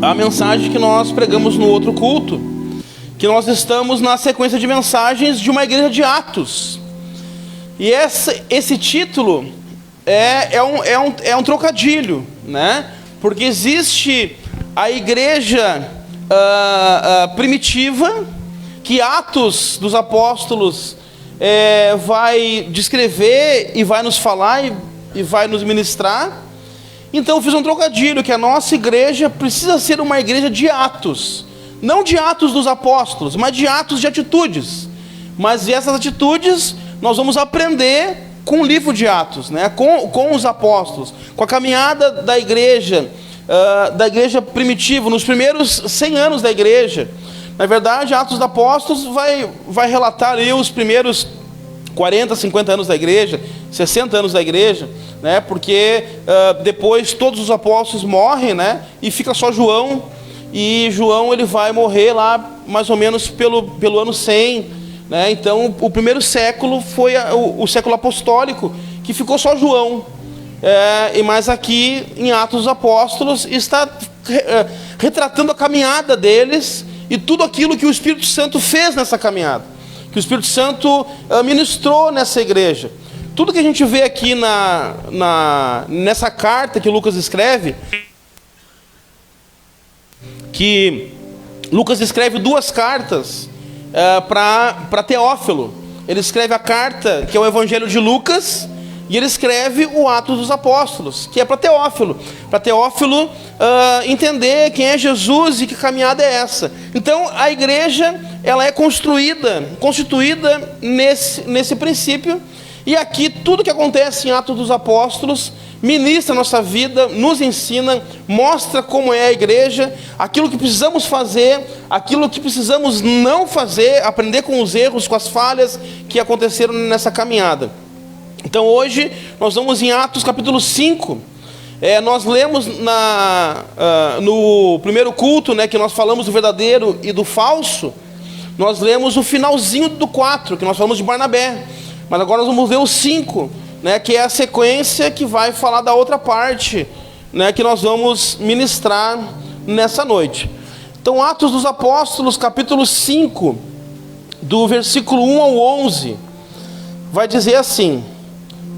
a mensagem que nós pregamos no outro culto, que nós estamos na sequência de mensagens de uma igreja de Atos. E esse título é um trocadilho, né? Porque existe a igreja primitiva, que Atos dos Apóstolos vai descrever e vai nos falar e vai nos ministrar. Então eu fiz um trocadilho, que a nossa igreja precisa ser uma igreja de atos, não de atos dos apóstolos, mas de atos de atitudes. Mas essas atitudes nós vamos aprender com o livro de Atos, né? com os apóstolos, com a caminhada da igreja primitiva, nos primeiros 100 anos da igreja. Na verdade, Atos dos Apóstolos vai relatar ali os primeiros 40, 50 anos da igreja, 60 anos da igreja, né? Porque depois todos os apóstolos morrem, né? E fica só João, e João ele vai morrer lá mais ou menos pelo ano 100, né? Então o primeiro século foi o século apostólico, que ficou só João, mas aqui em Atos dos Apóstolos está retratando a caminhada deles e tudo aquilo que o Espírito Santo fez nessa caminhada, que o Espírito Santo ministrou nessa igreja. Tudo que a gente vê aqui nessa carta que Lucas escreve, que Lucas escreve duas cartas para Teófilo. Ele escreve a carta, que é o Evangelho de Lucas, e ele escreve o Atos dos Apóstolos, que é para Teófilo. Para Teófilo entender quem é Jesus e que caminhada é essa. Então a igreja ela é constituída nesse princípio. E aqui tudo que acontece em Atos dos Apóstolos ministra a nossa vida, nos ensina, mostra como é a igreja, aquilo que precisamos fazer, aquilo que precisamos não fazer, aprender com os erros, com as falhas que aconteceram nessa caminhada. Então hoje nós vamos em Atos capítulo 5. Nós lemos no primeiro culto, né, que nós falamos do verdadeiro e do falso. Nós lemos o finalzinho do 4, que nós falamos de Barnabé. Mas agora nós vamos ver o 5, né, que é a sequência que vai falar da outra parte, né, que nós vamos ministrar nessa noite. Então Atos dos Apóstolos capítulo 5, do versículo 1 ao 11, vai dizer assim: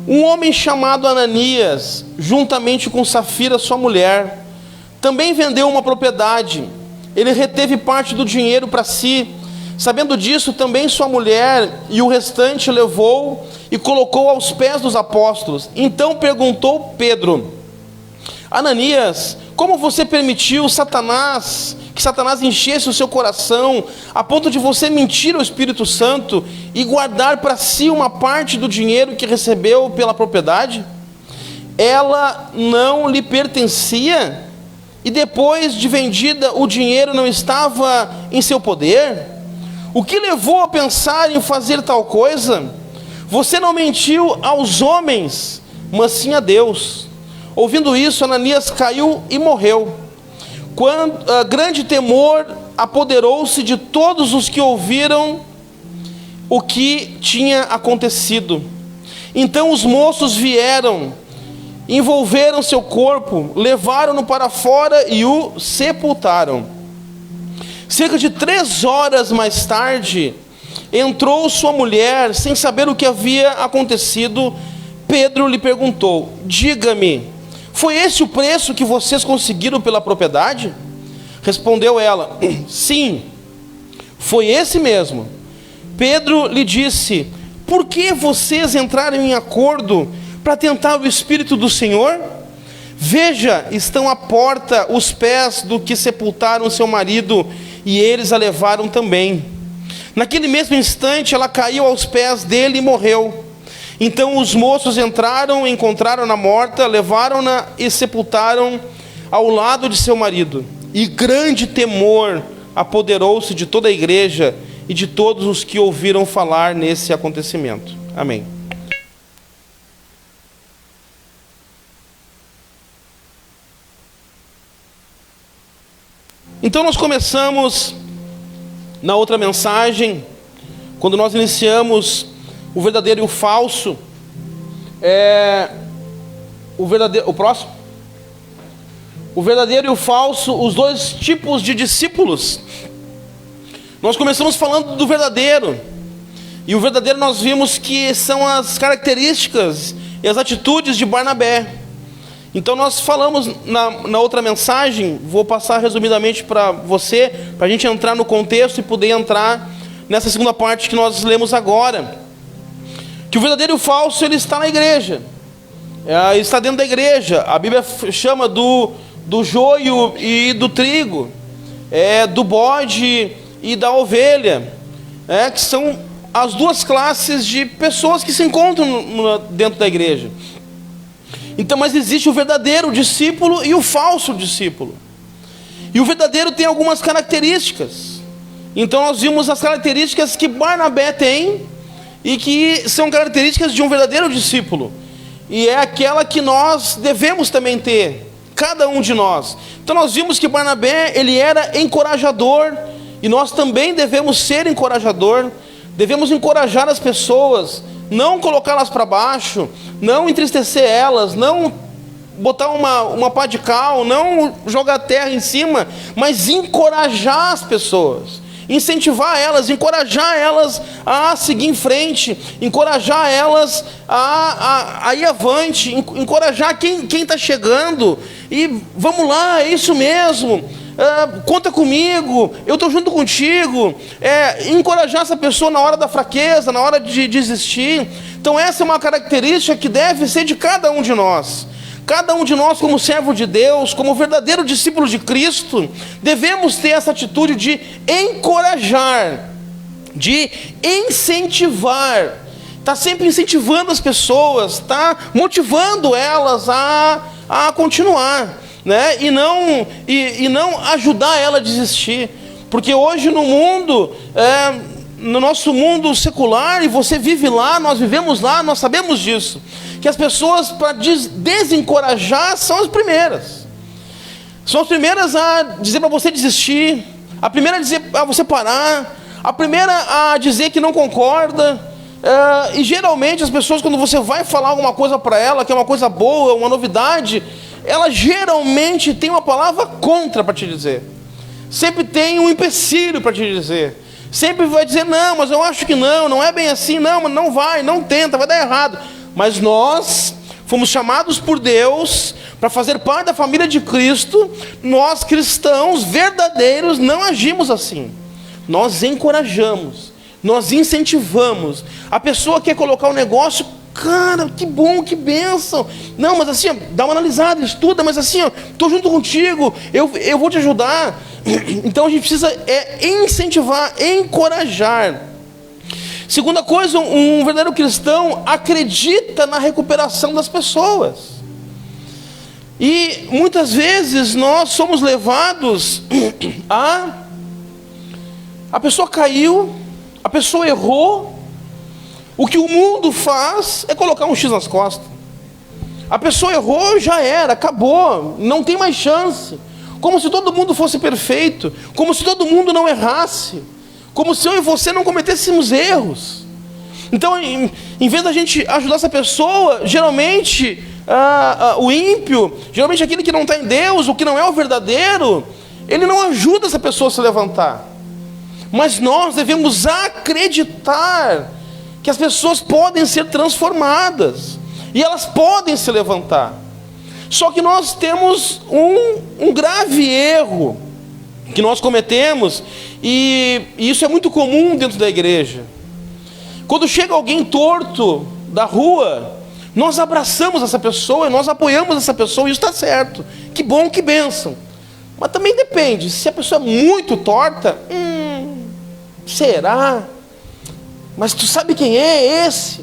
um homem chamado Ananias, juntamente com Safira, sua mulher, também vendeu uma propriedade. Ele reteve parte do dinheiro para si. Sabendo disso, também sua mulher e o restante levou e colocou aos pés dos apóstolos. Então perguntou Pedro: Ananias, como você permitiu que Satanás enchesse o seu coração, a ponto de você mentir ao Espírito Santo e guardar para si uma parte do dinheiro que recebeu pela propriedade? Ela não lhe pertencia? E depois de vendida, o dinheiro não estava em seu poder? O que levou a pensar em fazer tal coisa? Você não mentiu aos homens, mas sim a Deus. Ouvindo isso, Ananias caiu e morreu. Grande temor apoderou-se de todos os que ouviram o que tinha acontecido. Então os moços vieram, envolveram seu corpo, levaram-no para fora e o sepultaram. Cerca de 3 horas mais tarde, entrou sua mulher, sem saber o que havia acontecido. Pedro lhe perguntou: diga-me, foi esse o preço que vocês conseguiram pela propriedade? Respondeu ela: sim, foi esse mesmo. Pedro lhe disse: por que vocês entraram em acordo para tentar o Espírito do Senhor? Veja, estão à porta os pés do que sepultaram seu marido, e eles a levaram também. Naquele mesmo instante ela caiu aos pés dele e morreu. Então os moços entraram, encontraram-na morta, levaram-na e sepultaram ao lado de seu marido. E grande temor apoderou-se de toda a igreja e de todos os que ouviram falar nesse acontecimento. Amém. Então nós começamos na outra mensagem, quando nós iniciamos o verdadeiro e o falso. O próximo? o verdadeiro e o falso, os dois tipos de discípulos. Nós começamos falando do verdadeiro, e o verdadeiro nós vimos que são as características e as atitudes de Barnabé. Então nós falamos na outra mensagem, vou passar resumidamente para você, para a gente entrar no contexto e poder entrar nessa segunda parte que nós lemos agora, que o verdadeiro e o falso, ele está na igreja, está dentro da igreja. A Bíblia chama do joio e do trigo, do bode e da ovelha, que são as duas classes de pessoas que se encontram dentro da igreja. Então, mas existe o verdadeiro discípulo e o falso discípulo. E o verdadeiro tem algumas características. Então nós vimos as características que Barnabé tem e que são características de um verdadeiro discípulo. E é aquela que nós devemos também ter, cada um de nós. Então nós vimos que Barnabé, ele era encorajador, e nós também devemos ser encorajador. Devemos encorajar as pessoas, não colocá-las para baixo, não entristecer elas, não botar uma pá de cal, não jogar terra em cima, mas encorajar as pessoas, incentivar elas, encorajar elas a seguir em frente, encorajar elas a ir avante, encorajar quem está chegando, e vamos lá, é isso mesmo, conta comigo, eu estou junto contigo, encorajar essa pessoa na hora da fraqueza, na hora de desistir. Então essa é uma característica que deve ser de cada um de nós. Cada um de nós, como servo de Deus, como verdadeiro discípulo de Cristo, devemos ter essa atitude de encorajar, de incentivar, está sempre incentivando as pessoas, está motivando elas a continuar, né? E não ajudar ela a desistir, porque hoje no mundo, no nosso mundo secular, e você vive lá, nós vivemos lá, nós sabemos disso, que as pessoas, para desencorajar, são as primeiras a dizer para você desistir, a primeira a dizer para você parar, a primeira a dizer que não concorda. E geralmente as pessoas, quando você vai falar alguma coisa para ela, que é uma coisa boa, uma novidade, ela geralmente tem uma palavra contra para te dizer, sempre tem um empecilho para te dizer, sempre vai dizer: não, mas eu acho que não é bem assim, não, mas não vai, não tenta, vai dar errado. Mas nós fomos chamados por Deus para fazer parte da família de Cristo. Nós cristãos verdadeiros não agimos assim. Nós encorajamos, nós incentivamos. A pessoa quer colocar o negócio, cara, que bom, que bênção. Não, mas assim, dá uma analisada, estuda, mas assim, estou junto contigo, eu vou te ajudar. Então a gente precisa incentivar, encorajar. Segunda coisa, um verdadeiro cristão acredita na recuperação das pessoas. E muitas vezes nós somos levados a pessoa caiu, a pessoa errou, o que o mundo faz é colocar um X nas costas. A pessoa errou, já era, acabou, não tem mais chance. Como se todo mundo fosse perfeito, como se todo mundo não errasse, como se eu e você não cometêssemos erros. Então, em vez da gente ajudar essa pessoa, geralmente o ímpio, geralmente aquele que não está em Deus, o que não é o verdadeiro, ele não ajuda essa pessoa a se levantar. Mas nós devemos acreditar que as pessoas podem ser transformadas, e elas podem se levantar. Só que nós temos um grave erro que nós cometemos, e isso é muito comum dentro da igreja. Quando chega alguém torto da rua, nós abraçamos essa pessoa, nós apoiamos essa pessoa, e isso está certo, que bom, que bênção. Mas também depende, se a pessoa é muito torta, será? Mas tu sabe quem é esse?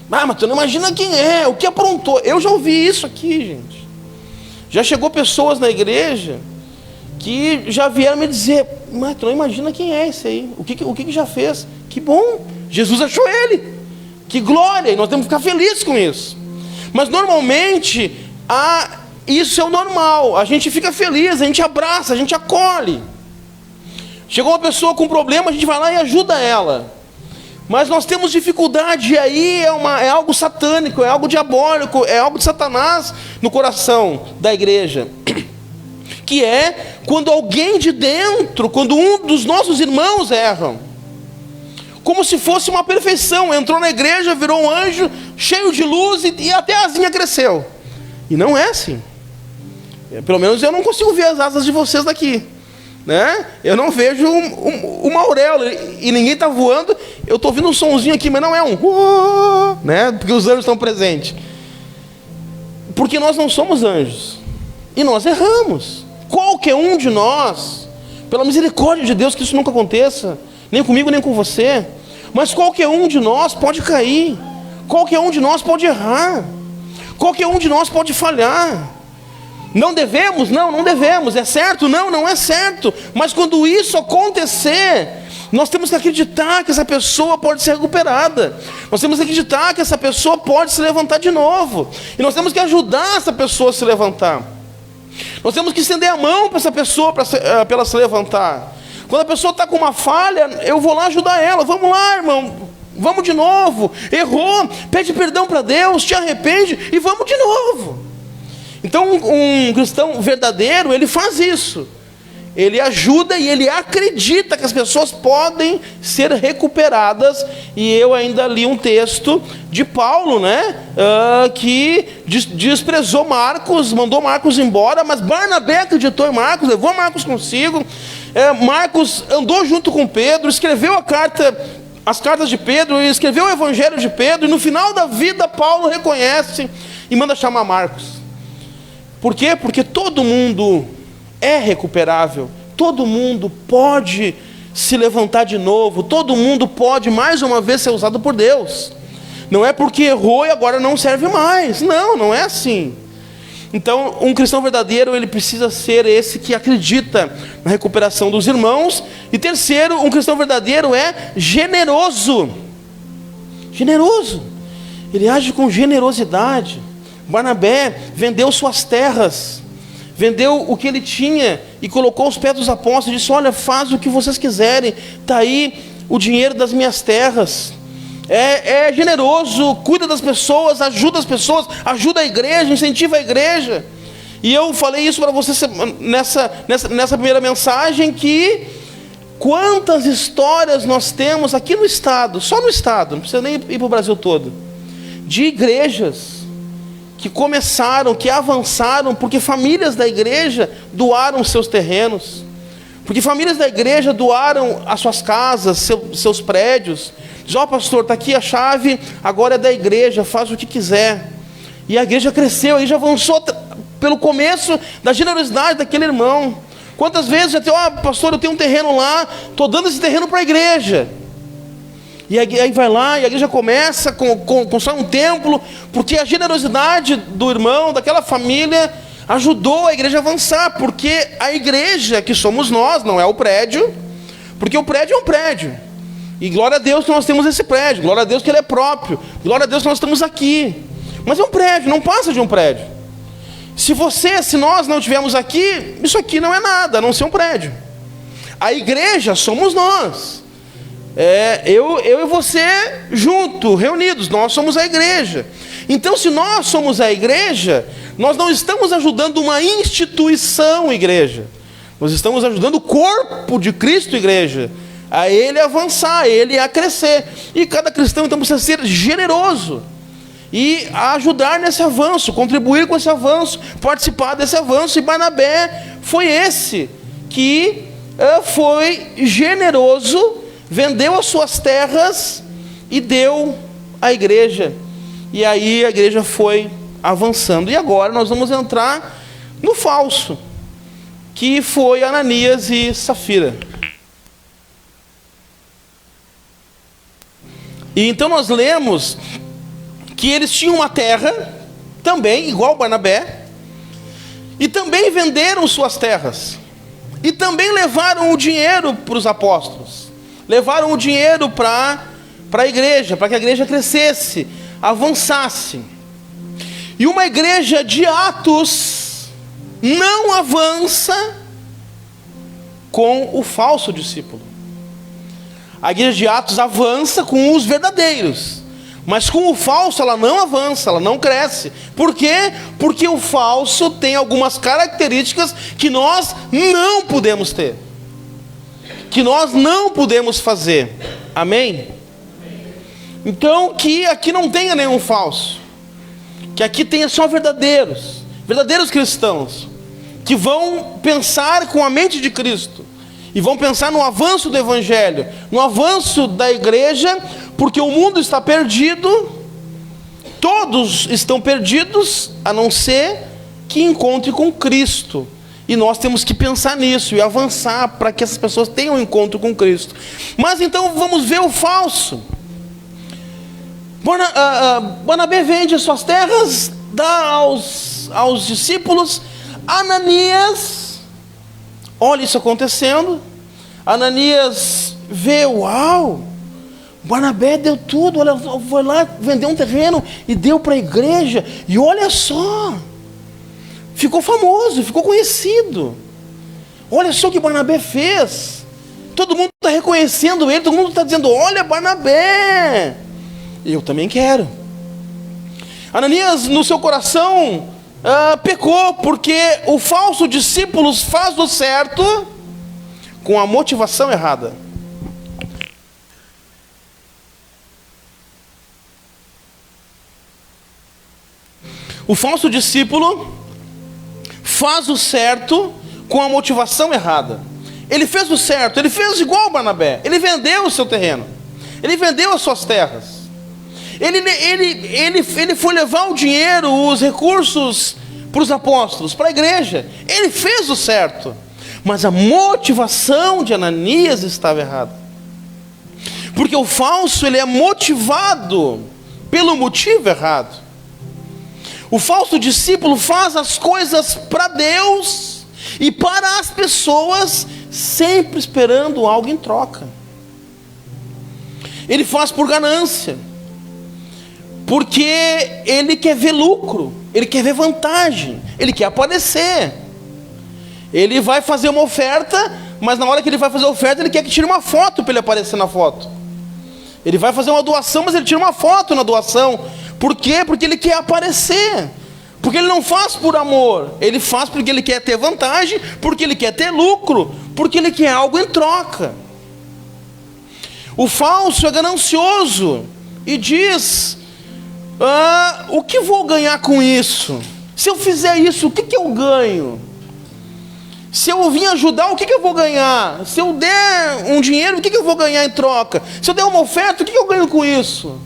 Mas tu não imagina quem é, o que aprontou. Eu já ouvi isso aqui, gente. Já chegou pessoas na igreja que já vieram me dizer: mas tu não imagina quem é esse aí, o que já fez. Que bom, Jesus achou ele, que glória, e nós temos que ficar felizes com isso. Mas normalmente isso é o normal, a gente fica feliz, a gente abraça, a gente acolhe. Chegou uma pessoa com problema, a gente vai lá e ajuda ela. Mas nós temos dificuldade, e aí é algo satânico, é algo diabólico, é algo de Satanás no coração da igreja. que é quando alguém de dentro, quando um dos nossos irmãos erram, como se fosse uma perfeição, entrou na igreja, virou um anjo, cheio de luz e até a asinha cresceu. E não é assim. Pelo menos eu não consigo ver as asas de vocês daqui, né? Eu não vejo uma auréola e ninguém está voando. Eu estou ouvindo um sonzinho aqui, mas não é um, né? Porque os anjos estão presentes. Porque nós não somos anjos e nós erramos. Qualquer um de nós, pela misericórdia de Deus, que isso nunca aconteça, nem comigo nem com você, mas qualquer um de nós pode cair, qualquer um de nós pode errar, qualquer um de nós pode falhar. Não devemos? Não devemos. É certo? Não é certo. Mas quando isso acontecer, nós temos que acreditar que essa pessoa pode ser recuperada. Nós temos que acreditar que essa pessoa pode se levantar de novo. E nós temos que ajudar essa pessoa a se levantar. Nós temos que estender a mão para essa pessoa, para ela se levantar. Quando a pessoa está com uma falha, eu vou lá ajudar ela. Vamos lá, irmão. Vamos de novo. Errou. Pede perdão para Deus. Te arrepende e vamos de novo. Então um cristão verdadeiro, ele faz isso. Ele ajuda e ele acredita que as pessoas podem ser recuperadas. E eu ainda li um texto de Paulo, né? Que desprezou Marcos, mandou Marcos embora, mas Barnabé acreditou em Marcos, levou Marcos consigo. Marcos andou junto com Pedro, escreveu as cartas de Pedro, escreveu o evangelho de Pedro, e no final da vida Paulo reconhece e manda chamar Marcos. Por quê? Porque todo mundo é recuperável, todo mundo pode se levantar de novo, todo mundo pode mais uma vez ser usado por Deus. Não é porque errou e agora não serve mais. Não é assim. Então, um cristão verdadeiro, ele precisa ser esse que acredita na recuperação dos irmãos. E terceiro, um cristão verdadeiro é generoso. Generoso. Ele age com generosidade. Barnabé vendeu suas terras, vendeu o que ele tinha e colocou aos pés dos apóstolos e disse: olha, faz o que vocês quiserem, está aí o dinheiro das minhas terras. É generoso, cuida das pessoas, ajuda as pessoas, ajuda a igreja, incentiva a igreja. E eu falei isso para vocês nessa primeira mensagem, que quantas histórias nós temos aqui no estado, só no estado, não precisa nem ir para o Brasil todo, de igrejas que começaram, que avançaram, porque famílias da igreja doaram seus terrenos, porque famílias da igreja doaram as suas casas, seus prédios. Diz: ó, pastor, está aqui a chave, agora é da igreja, faz o que quiser. E a igreja cresceu, aí já avançou pelo começo da generosidade daquele irmão. Quantas vezes já tem: ó, pastor, eu tenho um terreno lá, estou dando esse terreno para a igreja. E aí vai lá, e a igreja começa, constrói um templo, porque a generosidade do irmão, daquela família, ajudou a igreja a avançar. Porque a igreja, que somos nós, não é o prédio, porque o prédio é um prédio. E glória a Deus que nós temos esse prédio, glória a Deus que ele é próprio, glória a Deus que nós estamos aqui. Mas é um prédio, não passa de um prédio. Se nós não estivermos aqui, isso aqui não é nada, a não ser um prédio. A igreja somos nós. Eu e você junto, reunidos, nós somos a igreja. Então, se nós somos a igreja, nós não estamos ajudando uma instituição igreja, nós estamos ajudando o corpo de Cristo igreja a ele avançar, a ele a crescer. E cada cristão então precisa ser generoso e ajudar nesse avanço, contribuir com esse avanço, participar desse avanço. E Barnabé foi esse que foi generoso, vendeu as suas terras e deu à igreja. E aí a igreja foi avançando. E agora nós vamos entrar no falso, que foi Ananias e Safira. E então nós lemos que eles tinham uma terra, também igual Barnabé, e também venderam suas terras, e também levaram o dinheiro para os apóstolos, levaram o dinheiro para a igreja, para que a igreja crescesse, avançasse. E uma igreja de Atos não avança com o falso discípulo. A igreja de Atos avança com os verdadeiros, Mas com o falso ela não avança, ela não cresce. Por quê? Porque o falso tem algumas características que nós não podemos ter, que nós não podemos fazer. Amém? Então que aqui não tenha nenhum falso, que aqui tenha só verdadeiros cristãos, que vão pensar com a mente de Cristo, e vão pensar no avanço do Evangelho, no avanço da igreja, porque o mundo está perdido, todos estão perdidos, a não ser que encontre com Cristo. E nós temos que pensar nisso e avançar para que essas pessoas tenham um encontro com Cristo. Mas então vamos ver o falso. Barnabé vende suas terras, dá aos discípulos. Ananias, olha isso acontecendo. Ananias vê, uau, Barnabé deu tudo, olha, foi lá, vendeu um terreno e deu para a igreja. E olha só, ficou famoso, ficou conhecido. Olha só o que Barnabé fez. Todo mundo está reconhecendo ele, todo mundo está dizendo, olha Barnabé, eu também quero. Ananias no seu coração pecou, porque o falso discípulo faz o certo com a motivação errada. O falso discípulo faz o certo com a motivação errada. Ele fez o certo, ele fez igual Barnabé. Ele vendeu o seu terreno, ele vendeu as suas terras. Ele foi levar o dinheiro, os recursos para os apóstolos, para a igreja. Ele fez o certo, mas a motivação de Ananias estava errada. Porque o falso, ele é motivado pelo motivo errado. O falso discípulo faz as coisas para Deus e para as pessoas, sempre esperando algo em troca. Ele faz por ganância, porque ele quer ver lucro, ele quer ver vantagem, ele quer aparecer. Ele vai fazer uma oferta, mas na hora que ele vai fazer a oferta, ele quer que tire uma foto para ele aparecer na foto. Ele vai fazer uma doação, mas ele tira uma foto na doação. Por quê? Porque ele quer aparecer. Porque ele não faz por amor, ele faz porque ele quer ter vantagem, porque ele quer ter lucro, porque ele quer algo em troca. O falso é ganancioso e diz, o que vou ganhar com isso? Se eu fizer isso, o que eu ganho? Se eu vim ajudar, o que eu vou ganhar? Se eu der um dinheiro, o que eu vou ganhar em troca? Se eu der uma oferta, o que eu ganho com isso?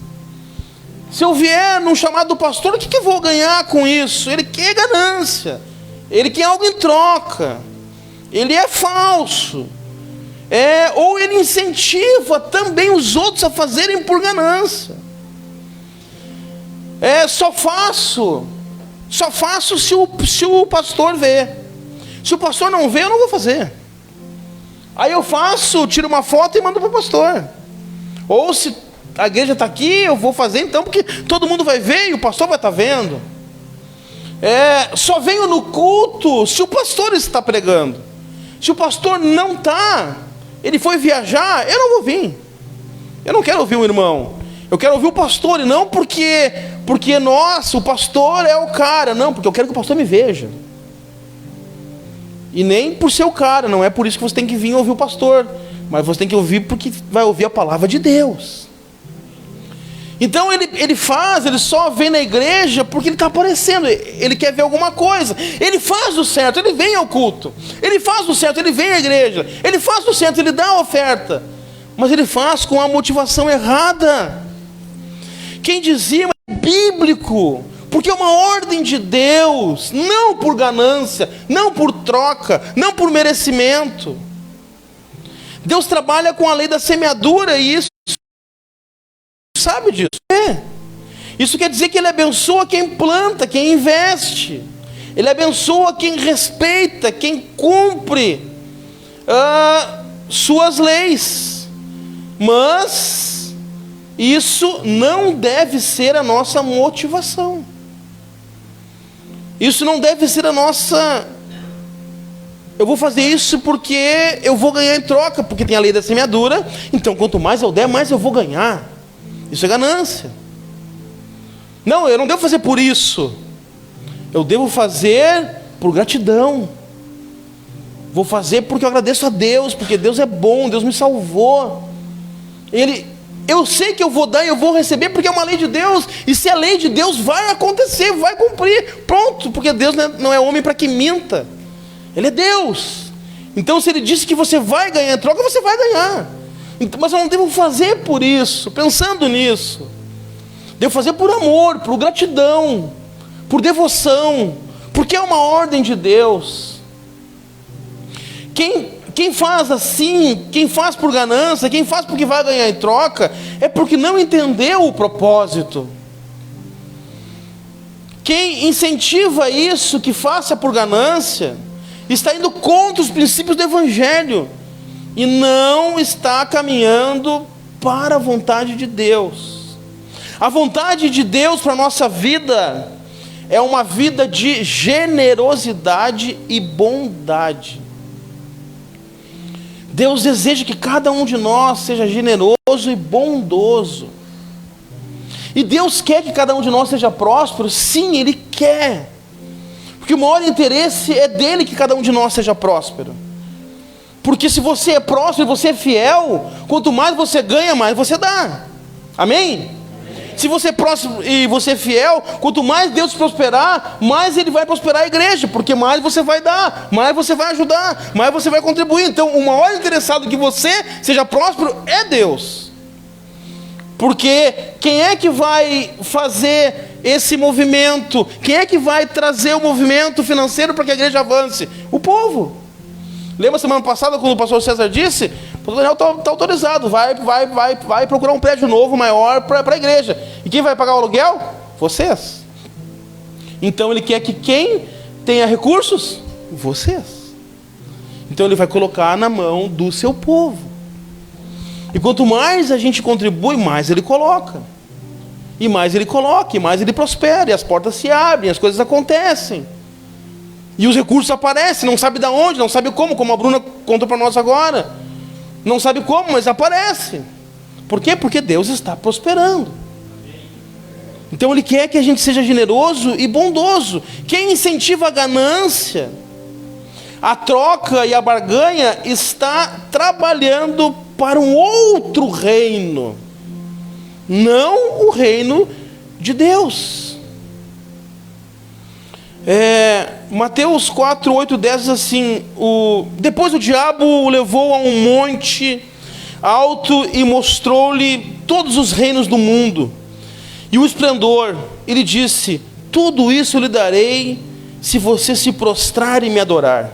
Se eu vier num chamado do pastor, o que eu vou ganhar com isso? Ele quer ganância, ele quer algo em troca, ele é falso, ou ele incentiva também os outros a fazerem por ganância. Só faço se o pastor vê. Se o pastor não vê, eu não vou fazer. Aí eu faço, tiro uma foto e mando para o pastor. Ou se a igreja está aqui, eu vou fazer então, porque todo mundo vai ver e o pastor vai estar vendo. Só venho no culto se o pastor está pregando. Se o pastor não está, ele foi viajar, eu não vou vir. Eu não quero ouvir um irmão, eu quero ouvir o pastor. E não porque nossa, o pastor é o cara. Não, porque eu quero que o pastor me veja. E nem por ser o cara, não é por isso que você tem que vir ouvir o pastor, mas você tem que ouvir porque vai ouvir a palavra de Deus. Então ele só vem na igreja porque ele está aparecendo, ele quer ver alguma coisa. Ele faz o certo, ele vem ao culto. Ele faz o certo, ele vem à igreja. Ele faz o certo, ele dá a oferta. Mas ele faz com a motivação errada. Quem dizia é bíblico, porque é uma ordem de Deus, não por ganância, não por troca, não por merecimento. Deus trabalha com a lei da semeadura e isso sabe disso. Isso quer dizer que ele abençoa quem planta, quem investe. Ele abençoa quem respeita, quem cumpre suas leis. Mas isso não deve ser a nossa motivação. Isso não deve ser a nossa... Eu vou fazer isso porque eu vou ganhar em troca, porque tem a lei da semeadura. Então quanto mais eu der, mais eu vou ganhar. Isso é ganância. Não, eu não devo fazer por isso. Eu devo fazer por gratidão. Vou fazer porque eu agradeço a Deus, porque Deus é bom, Deus me salvou. Eu sei que eu vou dar e eu vou receber porque é uma lei de Deus. E se é lei de Deus, vai acontecer, vai cumprir. Pronto, porque Deus não é homem para que minta. Ele é Deus. Então se Ele disse que você vai ganhar em troca, você vai ganhar. Mas eu não devo fazer por isso, pensando nisso. Devo fazer por amor, por gratidão, por devoção, porque é uma ordem de Deus. Quem faz assim, quem faz por ganância, quem faz porque vai ganhar em troca, é porque não entendeu o propósito. Quem incentiva isso, que faça por ganância, está indo contra os princípios do Evangelho e não está caminhando para a vontade de Deus. A vontade de Deus para a nossa vida é uma vida de generosidade e bondade. Deus deseja que cada um de nós seja generoso e bondoso. E Deus quer que cada um de nós seja próspero? Sim, Ele quer. Porque o maior interesse é dele que cada um de nós seja próspero. Porque se você é próspero e você é fiel, quanto mais você ganha, mais você dá. Amém? Se você é próspero e você é fiel, quanto mais Deus prosperar, mais Ele vai prosperar a igreja, porque mais você vai dar, mais você vai ajudar, mais você vai contribuir. Então o maior interessado que você seja próspero é Deus. Porque quem é que vai fazer esse movimento? Quem é que vai trazer o movimento financeiro para que a igreja avance? O povo. Lembra semana passada quando o pastor César disse? O pastor Daniel está autorizado, vai procurar um prédio novo, maior para a igreja. E quem vai pagar o aluguel? Vocês. Então ele quer que quem tenha recursos? Vocês. Então ele vai colocar na mão do seu povo. E quanto mais a gente contribui, mais ele coloca. E mais ele coloca, e mais ele prospera, e as portas se abrem, as coisas acontecem. E os recursos aparecem, não sabe de onde, não sabe como a Bruna contou para nós agora. Não sabe como, mas aparece. Por quê? Porque Deus está prosperando. Então Ele quer que a gente seja generoso e bondoso. Quem incentiva a ganância, a troca e a barganha, está trabalhando para um outro reino, não o reino de Deus. Mateus 4, 8, 10 diz assim: depois o diabo o levou a um monte alto e mostrou-lhe todos os reinos do mundo e o esplendor. Ele disse: tudo isso lhe darei se você se prostrar e me adorar.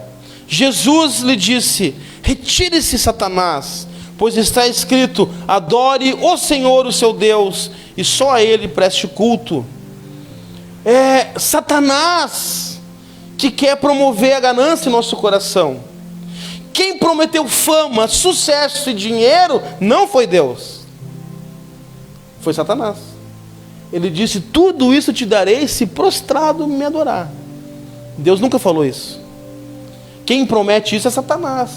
Jesus lhe disse: retire-se, Satanás, pois está escrito: adore o Senhor, o seu Deus, e só a Ele preste culto. É Satanás que quer promover a ganância em nosso coração. Quem prometeu fama, sucesso e dinheiro não foi Deus, foi Satanás. Ele disse: tudo isso te darei se prostrado me adorar. Deus nunca falou isso. Quem promete isso é Satanás,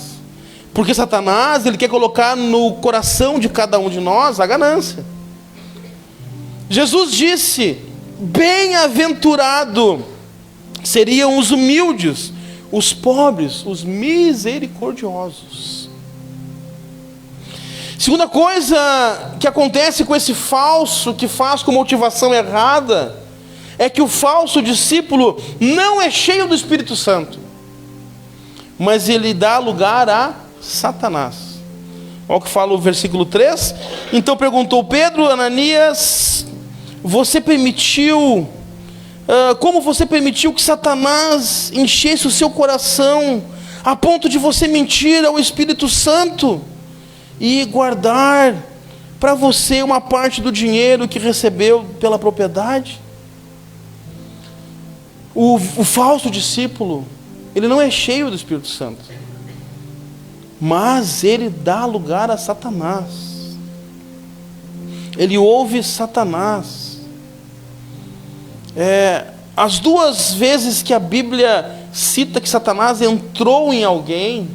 porque Satanás, ele quer colocar no coração de cada um de nós a ganância. Jesus disse: bem-aventurado seriam os humildes, os pobres, os misericordiosos. Segunda coisa que acontece com esse falso que faz com motivação errada é que o falso discípulo não é cheio do Espírito Santo, mas ele dá lugar a Satanás. Olha o que fala o versículo 3. Então perguntou Pedro: Ananias, você permitiu, como você permitiu que Satanás enchesse o seu coração a ponto de você mentir ao Espírito Santo e guardar para você uma parte do dinheiro que recebeu pela propriedade? O falso discípulo, ele não é cheio do Espírito Santo, mas ele dá lugar a Satanás. Ele ouve Satanás. As duas vezes que a Bíblia cita que Satanás entrou em alguém,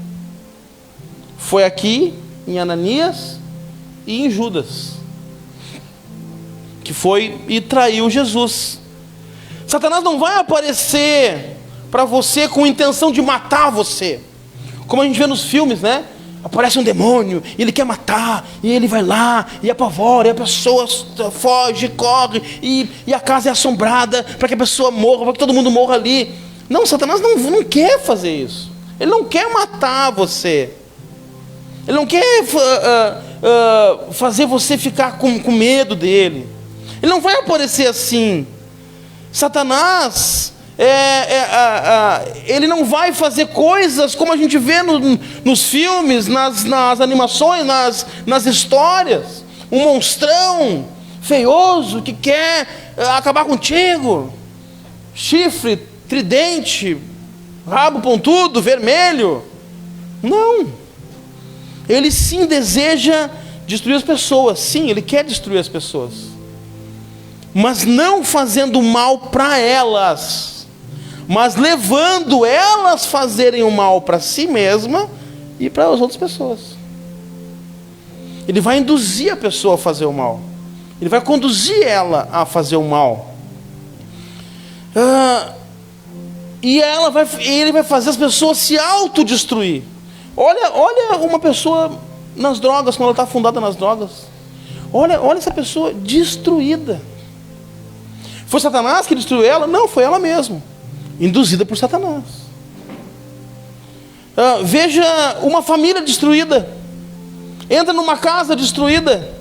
foi aqui em Ananias e em Judas. que foi e traiu Jesus. Satanás não vai aparecer para você com intenção de matar você, como a gente vê nos filmes, né? Aparece um demônio, e ele quer matar, e ele vai lá, e apavora, e a pessoa foge, corre, e a casa é assombrada, para que a pessoa morra, para que todo mundo morra ali. Não, Satanás não quer fazer isso. Ele não quer matar você. Ele não quer fazer você ficar com medo dele. Ele não vai aparecer assim. Satanás... ele não vai fazer coisas como a gente vê nos filmes, nas animações, nas histórias. Um monstrão feioso que quer acabar contigo. Chifre, tridente, rabo pontudo, vermelho. Não. Ele sim deseja destruir as pessoas. Sim, ele quer destruir as pessoas, mas não fazendo mal para elas, mas levando elas fazerem o mal para si mesma e para as outras pessoas. Ele vai induzir a pessoa a fazer o mal. Ele vai conduzir ela a fazer o mal. E ele vai fazer as pessoas se autodestruir. Olha uma pessoa nas drogas, quando ela está afundada nas drogas. Olha essa pessoa destruída. Foi Satanás que destruiu ela? Não, foi ela mesma, induzida por Satanás. Veja uma família destruída. Entra numa casa destruída.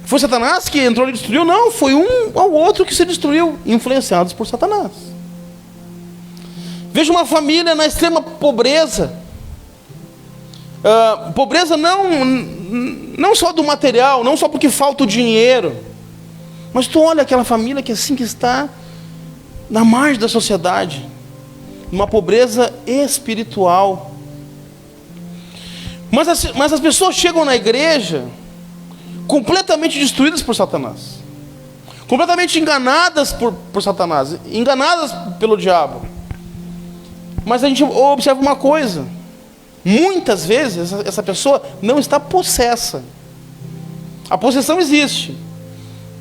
Foi Satanás que entrou e destruiu? Não, foi um ao outro que se destruiu, influenciados por Satanás. Veja uma família na extrema pobreza. Pobreza não só do material, não só porque falta o dinheiro, mas tu olha aquela família que assim que está na margem da sociedade, uma pobreza espiritual. Mas as pessoas chegam na igreja completamente destruídas por Satanás, completamente enganadas por Satanás, enganadas pelo diabo. Mas a gente observa uma coisa: muitas vezes essa pessoa não está possessa. A possessão existe,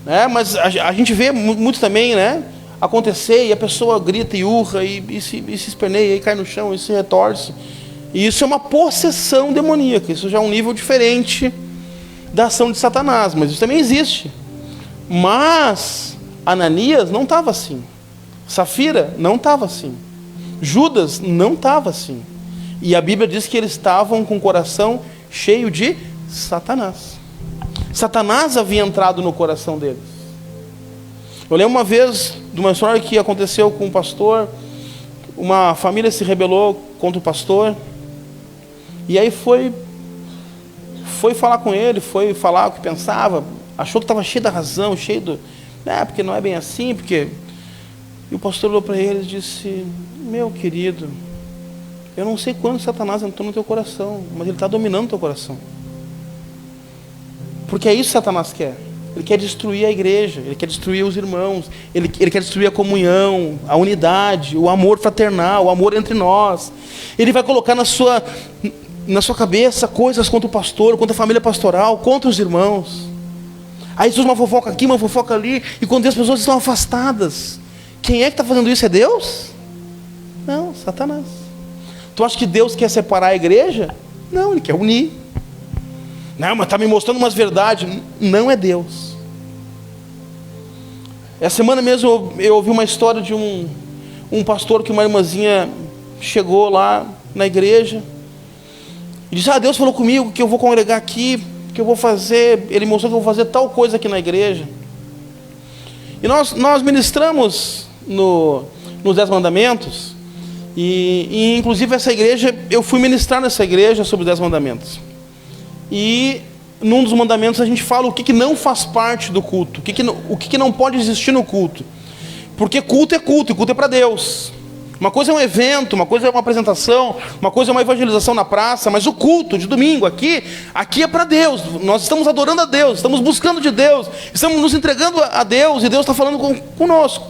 né? Mas a gente vê muito também, né, acontecer, e a pessoa grita e urra, e se esperneia, e cai no chão, e se retorce. E isso é uma possessão demoníaca. Isso já é um nível diferente da ação de Satanás, mas isso também existe. Mas Ananias não estava assim. Safira não estava assim. Judas não estava assim. E a Bíblia diz que eles estavam com o coração cheio de Satanás. Satanás havia entrado no coração deles. Eu lembro uma vez de uma história que aconteceu com um pastor. Uma família se rebelou contra o pastor, e aí foi falar com ele, foi falar o que pensava, achou que estava cheio da razão, cheio do... porque não é bem assim, porque... E o pastor olhou para ele e disse: meu querido, eu não sei quando Satanás entrou no teu coração, mas ele está dominando o teu coração. Porque é isso que Satanás quer. Ele quer destruir a igreja, ele quer destruir os irmãos, ele quer destruir a comunhão, a unidade, o amor fraternal, o amor entre nós. Ele vai colocar na sua cabeça coisas contra o pastor, contra a família pastoral, contra os irmãos. Aí surge uma fofoca aqui, uma fofoca ali, e quando as pessoas estão afastadas, quem é que está fazendo isso? É Deus? Não, Satanás. Tu acha que Deus quer separar a igreja? Não, Ele quer unir. Não, mas está me mostrando umas verdades. Não é Deus. Essa semana mesmo eu ouvi uma história de um pastor, que uma irmãzinha chegou lá na igreja e disse: Deus falou comigo que eu vou congregar aqui, que eu vou fazer, Ele mostrou que eu vou fazer tal coisa aqui na igreja. E nós ministramos nos 10 mandamentos, e inclusive essa igreja, eu fui ministrar nessa igreja sobre os 10 mandamentos. E num dos mandamentos a gente fala o que não faz parte do culto, o que não pode existir no culto. Porque culto é culto, e culto é para Deus. Uma coisa é um evento, uma coisa é uma apresentação, uma coisa é uma evangelização na praça, mas o culto de domingo aqui é para Deus. Nós estamos adorando a Deus, estamos buscando de Deus, estamos nos entregando a Deus, e Deus está falando conosco.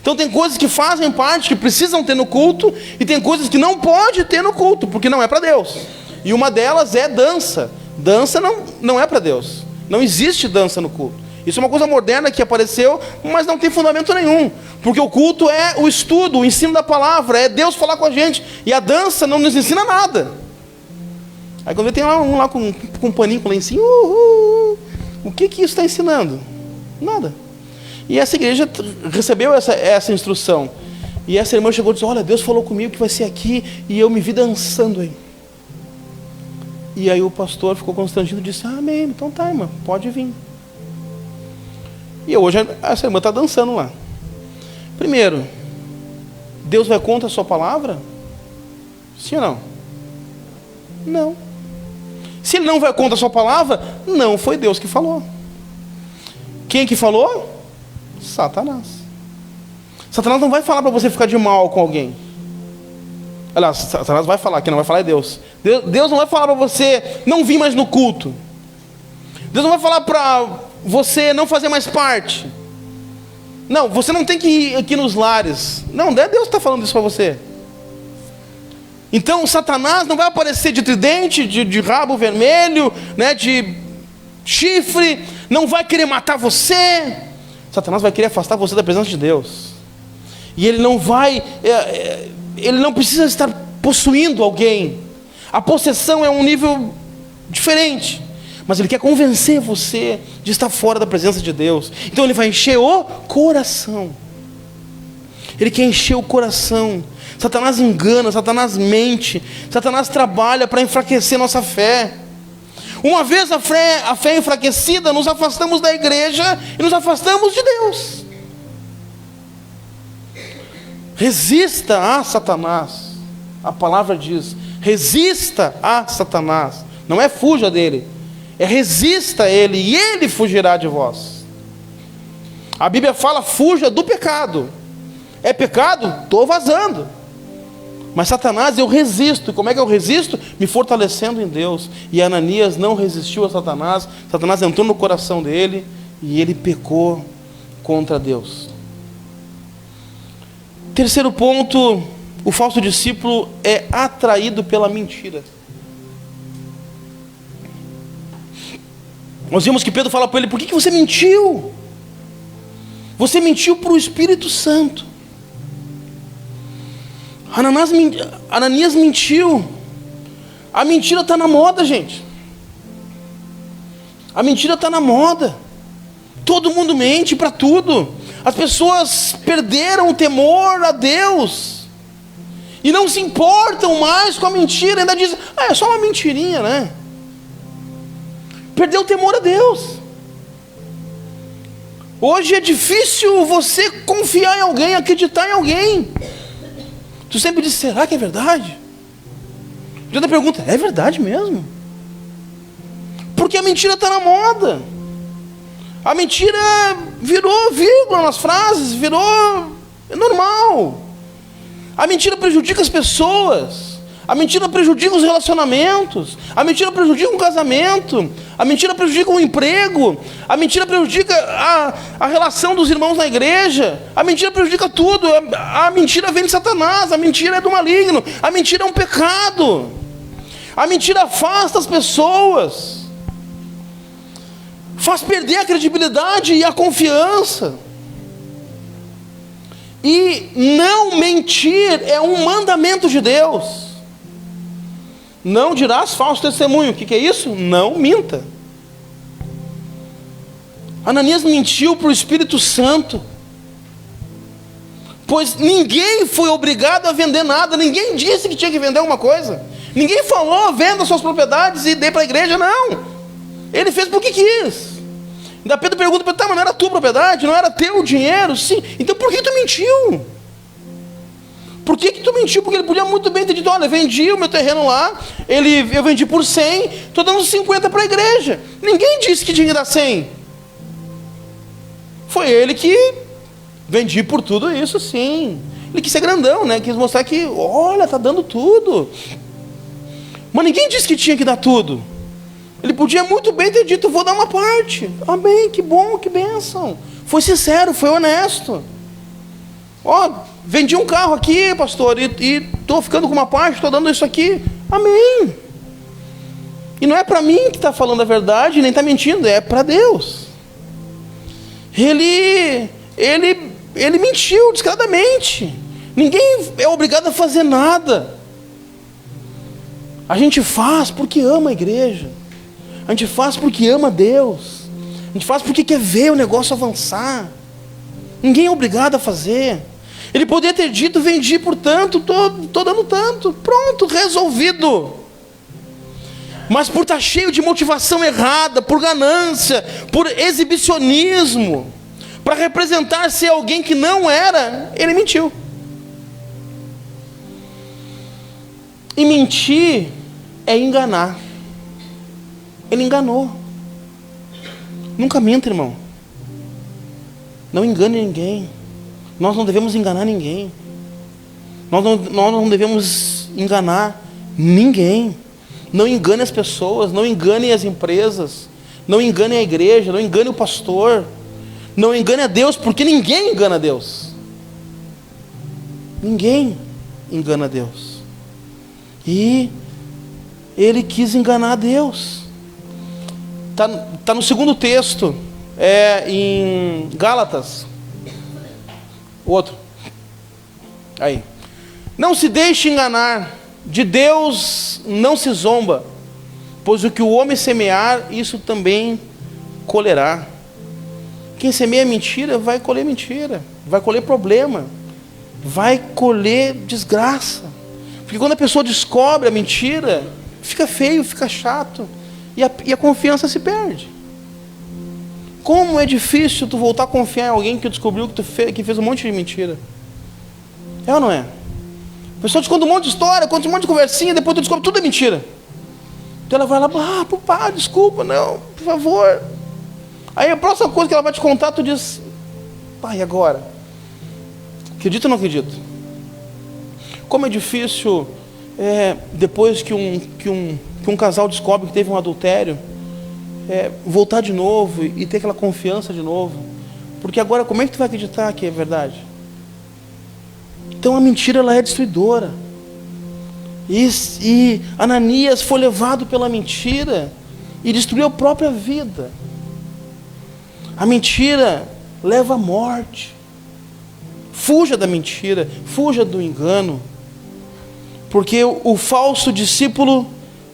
Então tem coisas que fazem parte, que precisam ter no culto, e tem coisas que não pode ter no culto, porque não é para Deus. E uma delas é dança. Dança não é para Deus. Não existe dança no culto. Isso é uma coisa moderna que apareceu, mas não tem fundamento nenhum. Porque o culto é o estudo, o ensino da palavra, é Deus falar com a gente. E a dança não nos ensina nada. Aí quando tem um lá com um paninho, com lencinho, o que isso está ensinando? Nada. E essa igreja recebeu essa instrução. E essa irmã chegou e disse: olha, Deus falou comigo que vai ser aqui, e eu me vi dançando aí. E aí o pastor ficou constrangido e disse: amém, então tá, irmã, pode vir. E hoje essa irmã está dançando lá. Primeiro, Deus vai contra a sua palavra? Sim ou não? Não. Se ele não vai contra a sua palavra, não foi Deus que falou. Quem que falou? Satanás. Satanás não vai falar para você ficar de mal com alguém. Aliás, Satanás vai falar, quem não vai falar é Deus. Deus não vai falar para você não vir mais no culto. Deus não vai falar para você não fazer mais parte. Não, você não tem que ir aqui nos lares. Não, é Deus que está falando isso para você. Então Satanás não vai aparecer de tridente, de rabo vermelho, né, de chifre, não vai querer matar você. Satanás vai querer afastar você da presença de Deus. E ele não vai, ele não precisa estar possuindo alguém. A possessão é um nível diferente, mas ele quer convencer você de estar fora da presença de Deus. Então ele vai encher o coração. Ele quer encher o coração. Satanás engana, Satanás mente, Satanás trabalha para enfraquecer nossa fé. Uma vez a fé enfraquecida, nos afastamos da igreja e nos afastamos de Deus. Resista a Satanás. A palavra diz: resista a Satanás. Não é fuja dele, é resista a ele, e ele fugirá de vós. A Bíblia fala: fuja do pecado. É pecado? Estou vazando. Mas Satanás eu resisto. E como é que eu resisto? Me fortalecendo em Deus. E Ananias não resistiu a Satanás. Satanás entrou no coração dele e ele pecou contra Deus. Terceiro ponto: o falso discípulo é atraído pela mentira. Nós vimos que Pedro fala para ele: por que você mentiu? Você mentiu para o Espírito Santo. Ananias mentiu. A mentira está na moda, gente. A mentira está na moda. Todo mundo mente para tudo. As pessoas perderam o temor a Deus e não se importam mais com a mentira. Ainda dizem: é só uma mentirinha, né? Perdeu o temor a Deus. Hoje é difícil você confiar em alguém, acreditar em alguém. Tu sempre diz: será que é verdade? Já te pergunta: é verdade mesmo? Porque a mentira está na moda. A mentira virou vírgula nas frases, virou normal. A mentira prejudica as pessoas. A mentira prejudica os relacionamentos. A mentira prejudica o casamento. A mentira prejudica o emprego. A mentira prejudica a relação dos irmãos na igreja. A mentira prejudica tudo. A mentira vem de Satanás. A mentira é do maligno. A mentira é um pecado. A mentira afasta as pessoas. Faz perder a credibilidade e a confiança. E não mentir é um mandamento de Deus. Não dirás falso testemunho. O que é isso? Não minta. Ananias mentiu para o Espírito Santo, pois ninguém foi obrigado a vender nada. Ninguém disse que tinha que vender alguma coisa. Ninguém falou: venda suas propriedades e dê para a igreja. Não. Ele fez porque quis. Ainda Pedro pergunta: tá, mas não era tua propriedade? Não era teu dinheiro? Sim. Então por que tu mentiu? Por que tu mentiu? Porque ele podia muito bem ter dito: olha, vendi o meu terreno lá, eu vendi por 100, estou dando 50 para a igreja. Ninguém disse que tinha que dar 100. Foi ele que vendi por tudo isso, sim. Ele quis ser grandão, né? Quis mostrar que, olha, está dando tudo. Mas ninguém disse que tinha que dar tudo. Ele podia muito bem ter dito: vou dar uma parte. Amém, que bom, que bênção. Foi sincero, foi honesto. Vendi um carro aqui, pastor, e estou ficando com uma parte, estou dando isso aqui. Amém. E não é para mim que está falando a verdade, nem está mentindo, é para Deus. ele mentiu descaradamente. Ninguém é obrigado a fazer nada. A gente faz porque ama a igreja. A gente faz porque ama Deus. A gente faz porque quer ver o negócio avançar. Ninguém é obrigado a fazer. Ele poderia ter dito: vendi por tanto, estou dando tanto. Pronto, resolvido. Mas por estar cheio de motivação errada, por ganância, por exibicionismo, para representar ser alguém que não era, ele mentiu. E mentir é enganar. Ele enganou. Nunca minta, irmão. Não engane ninguém. Nós não devemos enganar ninguém. Nós não devemos enganar ninguém. Não engane as pessoas, não engane as empresas, não engane a igreja, não engane o pastor, não engane a Deus, porque ninguém engana a Deus. Ninguém engana a Deus. E ele quis enganar a Deus. Tá no segundo texto, em Gálatas. O outro. Aí. Não se deixe enganar, de Deus não se zomba, pois o que o homem semear, isso também colherá. Quem semeia mentira, vai colher mentira, vai colher problema, vai colher desgraça. Porque quando a pessoa descobre a mentira, fica feio, fica chato, e a confiança se perde. Como é difícil tu voltar a confiar em alguém que descobriu que fez um monte de mentira. É ou não é? A pessoa te conta um monte de história, conta um monte de conversinha, depois tu descobre tudo é mentira. Então ela vai lá: pá, desculpa, não, por favor. Aí a próxima coisa que ela vai te contar, tu diz: e agora? Acredito ou não acredito? Como é difícil, depois que um casal descobre que teve um adultério, voltar de novo e ter aquela confiança de novo. Porque agora como é que tu vai acreditar que é verdade? Então a mentira, ela é destruidora. E Ananias foi levado pela mentira e destruiu a própria vida. A mentira leva à morte. Fuja da mentira, fuja do engano, porque o falso discípulo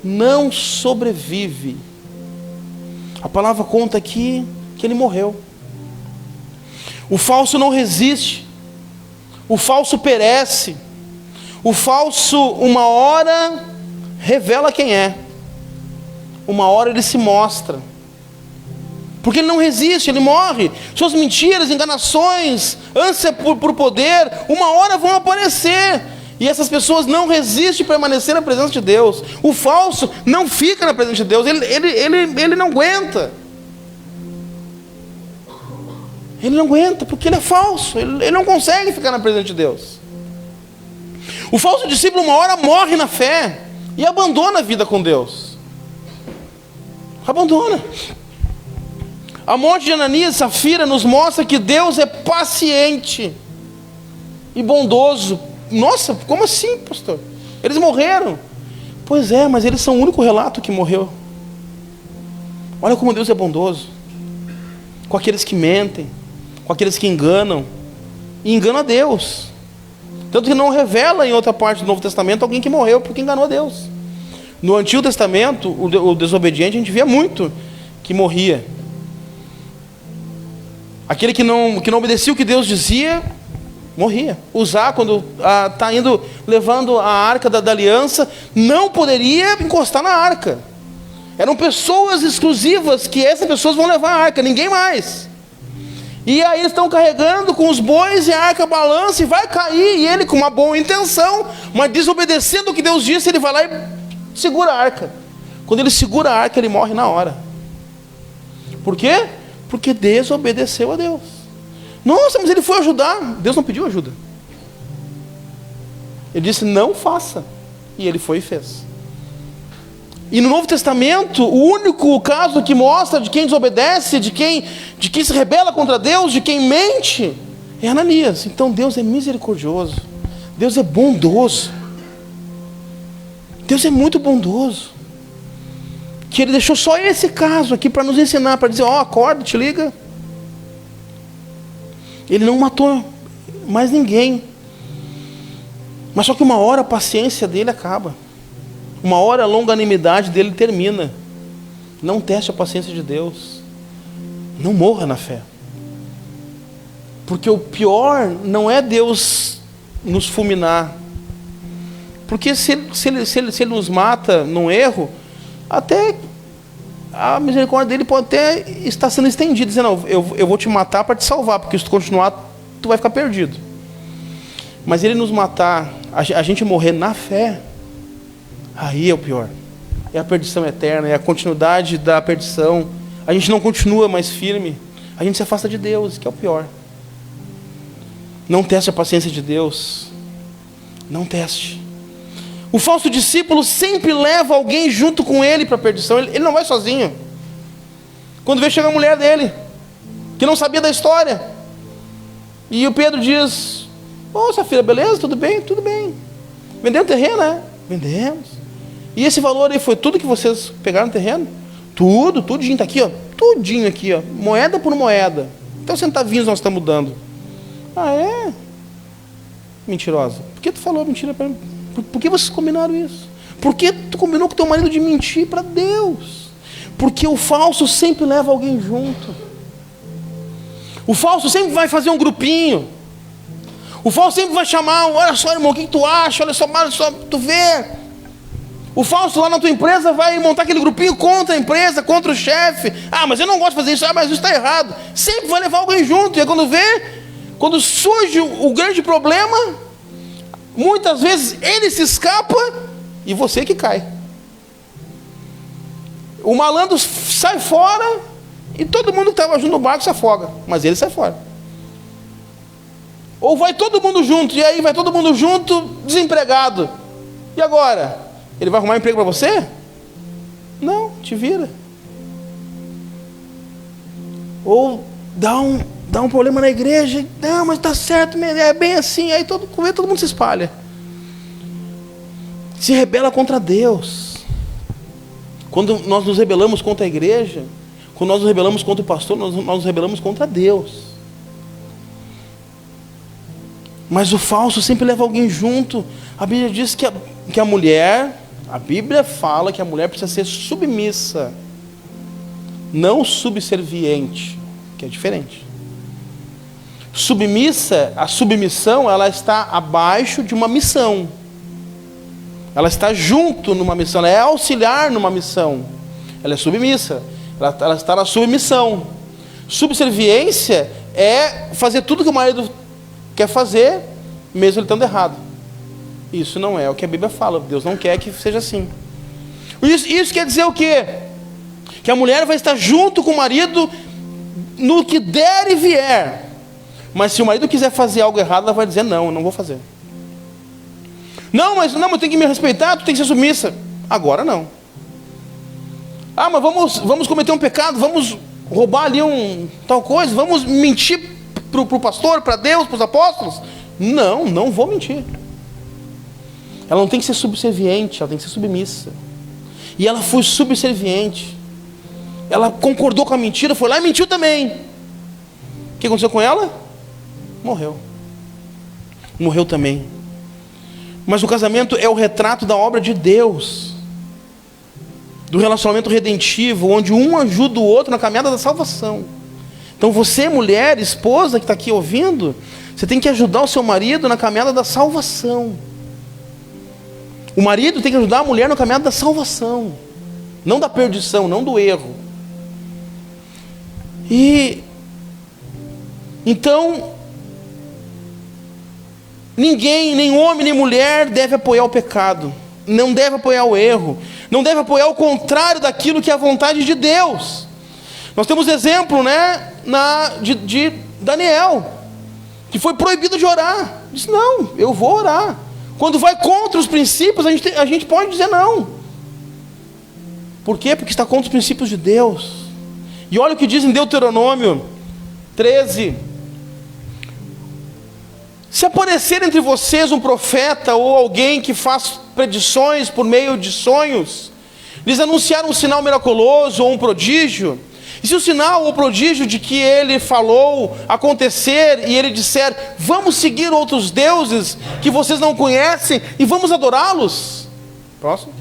não sobrevive. A palavra conta aqui que ele morreu. O falso não resiste. O falso perece. O falso, uma hora, revela quem é. Uma hora ele se mostra. Porque ele não resiste, ele morre. Suas mentiras, enganações, ânsia por poder, uma hora vão aparecer. E essas pessoas não resistem a permanecer na presença de Deus. O falso não fica na presença de Deus. Ele não aguenta. Ele não aguenta, porque ele é falso. Ele não consegue ficar na presença de Deus. O falso discípulo uma hora morre na fé e abandona a vida com Deus. Abandona. A morte de Ananias e Safira nos mostra que Deus é paciente e bondoso. Nossa, como assim, pastor? Eles morreram. Pois é, mas eles são o único relato que morreu. Olha como Deus é bondoso com aqueles que mentem, com aqueles que enganam, e engana a Deus. Tanto que não revela em outra parte do Novo Testamento alguém que morreu porque enganou a Deus. No Antigo Testamento, o desobediente, a gente via muito que morria. Aquele que não obedecia o que Deus dizia, morria. Uzá, quando está levando a arca da aliança, não poderia encostar na arca. Eram pessoas exclusivas que essas pessoas vão levar a arca, ninguém mais. E aí eles estão carregando com os bois e a arca balança e vai cair. E ele com uma boa intenção, mas desobedecendo o que Deus disse, ele vai lá e segura a arca. Quando ele segura a arca, ele morre na hora. Por quê? Porque desobedeceu a Deus. Nossa, mas ele foi ajudar. Deus não pediu ajuda. Ele disse: não faça. E ele foi e fez. E no Novo Testamento, o único caso que mostra de quem desobedece, de quem se rebela contra Deus, de quem mente, é Ananias. Então Deus é misericordioso. Deus é bondoso. Deus é muito bondoso. Que Ele deixou só esse caso aqui para nos ensinar, para dizer: acorda, te liga. Ele não matou mais ninguém. Mas só que uma hora a paciência dele acaba. Uma hora a longanimidade dele termina. Não teste a paciência de Deus. Não morra na fé. Porque o pior não é Deus nos fulminar. Porque se ele nos mata num erro, até a misericórdia dele pode até estar sendo estendida, dizendo, não, eu vou te matar para te salvar, porque se tu continuar, tu vai ficar perdido. Mas ele nos matar, a gente morrer na fé, aí é o pior. É a perdição eterna, é a continuidade da perdição. A gente não continua mais firme, a gente se afasta de Deus, que é o pior. Não teste a paciência de Deus. Não teste. O falso discípulo sempre leva alguém junto com ele para a perdição. Ele não vai sozinho. Quando vê, chega a mulher dele, que não sabia da história. E o Pedro diz, sua filha, beleza? Tudo bem? Tudo bem. Vendendo terreno, né? Vendemos. E esse valor aí foi tudo que vocês pegaram no terreno? Tudinho, está aqui, ó. Tudinho aqui, ó. Moeda por moeda. Até os centavinhos nós estamos dando. Ah, é? Mentirosa. Por que tu falou mentira para mim? Por que vocês combinaram isso? Por que tu combinou com teu marido de mentir para Deus? Porque o falso sempre leva alguém junto. O falso sempre vai fazer um grupinho. O falso sempre vai chamar, olha só, irmão, o que tu acha? Olha só, tu vê. O falso lá na tua empresa vai montar aquele grupinho contra a empresa, contra o chefe. Ah, mas eu não gosto de fazer isso. Ah, mas isso está errado. Sempre vai levar alguém junto. E aí quando surge o grande problema, muitas vezes ele se escapa e você que cai. O malandro sai fora e todo mundo que estava junto no barco se afoga, mas ele sai fora. Ou vai todo mundo junto, e aí vai todo mundo junto desempregado. E agora? Ele vai arrumar emprego para você? Não, te vira. Ou dá um problema na igreja, não, mas está certo, é bem assim, aí todo mundo se espalha. Se rebela contra Deus. Quando nós nos rebelamos contra a igreja, quando nós nos rebelamos contra o pastor, nós nos rebelamos contra Deus. Mas o falso sempre leva alguém junto. A Bíblia diz que a mulher, a Bíblia fala que a mulher precisa ser submissa, não subserviente, que é diferente. Submissa, a submissão, ela está abaixo de uma missão. Ela está junto numa missão, ela é auxiliar numa missão. Ela é submissa, ela está na submissão. Subserviência é fazer tudo que o marido quer fazer, mesmo ele estando errado. Isso não é o que a Bíblia fala. Deus não quer que seja assim. Isso quer dizer o quê? Que a mulher vai estar junto com o marido no que der e vier. Mas se o marido quiser fazer algo errado, ela vai dizer, não, eu não vou fazer. Não, mas eu tenho que me respeitar, tu tem que ser submissa. Agora não. Ah, mas vamos cometer um pecado, vamos roubar ali tal coisa, vamos mentir para o pastor, para Deus, para os apóstolos. Não vou mentir. Ela não tem que ser subserviente, ela tem que ser submissa. E ela foi subserviente. Ela concordou com a mentira, foi lá e mentiu também. O que aconteceu com ela? Morreu. Morreu também. Mas o casamento é o retrato da obra de Deus, do relacionamento redentivo, onde um ajuda o outro na caminhada da salvação. Então você, mulher, esposa que está aqui ouvindo, você tem que ajudar o seu marido na caminhada da salvação. O marido tem que ajudar a mulher na caminhada da salvação, não da perdição, não do erro. E então ninguém, nem homem nem mulher, deve apoiar o pecado, não deve apoiar o erro, não deve apoiar o contrário daquilo que é a vontade de Deus. Nós temos exemplo, né, de Daniel, que foi proibido de orar. Disse, não, eu vou orar. Quando vai contra os princípios, a gente pode dizer não. Por quê? Porque está contra os princípios de Deus. E olha o que diz em Deuteronômio 13. Se aparecer entre vocês um profeta ou alguém que faz predições por meio de sonhos, lhes anunciar um sinal miraculoso ou um prodígio, E se o sinal ou prodígio de que ele falou acontecer e ele disser: vamos seguir outros deuses que vocês não conhecem e vamos adorá-los? Próximo.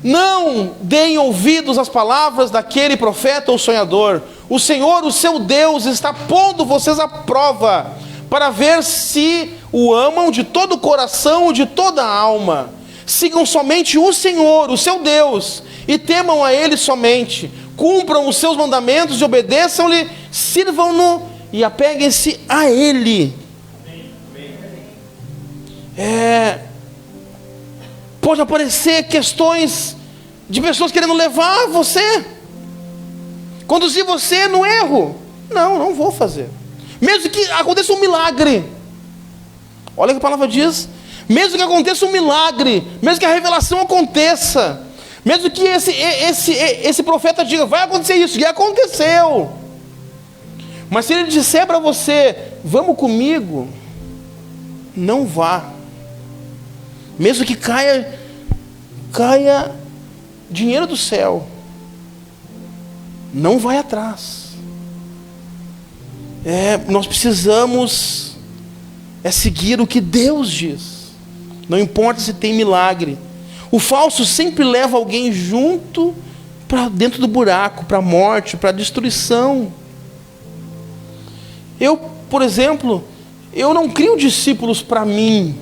Não deem ouvidos às palavras daquele profeta ou sonhador. O Senhor, o seu Deus, está pondo vocês à prova para ver se o amam de todo o coração e de toda a alma. Sigam somente o Senhor, o seu Deus, e temam a Ele somente. Cumpram os seus mandamentos e obedeçam-lhe, sirvam-no e apeguem-se a Ele. Pode aparecer questões de pessoas querendo levar você, conduzir você no erro. Não vou fazer. Mesmo que aconteça um milagre. Olha o que a palavra diz. Mesmo que aconteça um milagre, mesmo que a revelação aconteça, mesmo que esse profeta diga: vai acontecer isso, e aconteceu. Mas se ele disser para você: vamos comigo, não vá. Mesmo que caia dinheiro do céu, não vai atrás. Nós precisamos seguir o que Deus diz. Não importa se tem milagre. O falso sempre leva alguém junto para dentro do buraco, para a morte, para a destruição. Eu, por exemplo, eu não crio discípulos para mim.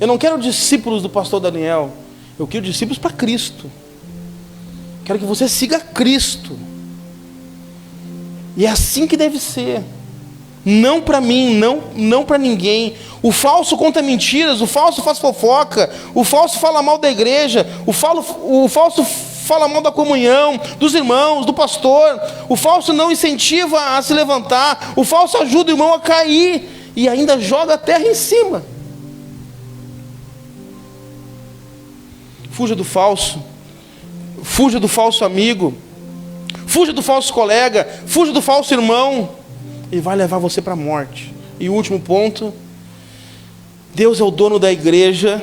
Eu não quero discípulos do pastor Daniel. Eu crio discípulos para Cristo. Quero que você siga Cristo. E é assim que deve ser. Não para mim, não para ninguém. O falso conta mentiras, o falso faz fofoca, o falso fala mal da igreja, o falso fala mal da comunhão, dos irmãos, do pastor. O falso não incentiva a se levantar, o falso ajuda o irmão a cair e ainda joga a terra em cima. Fuja do falso amigo, fuja do falso colega, fuja do falso irmão, e vai levar você para a morte. E o último ponto: Deus é o dono da igreja.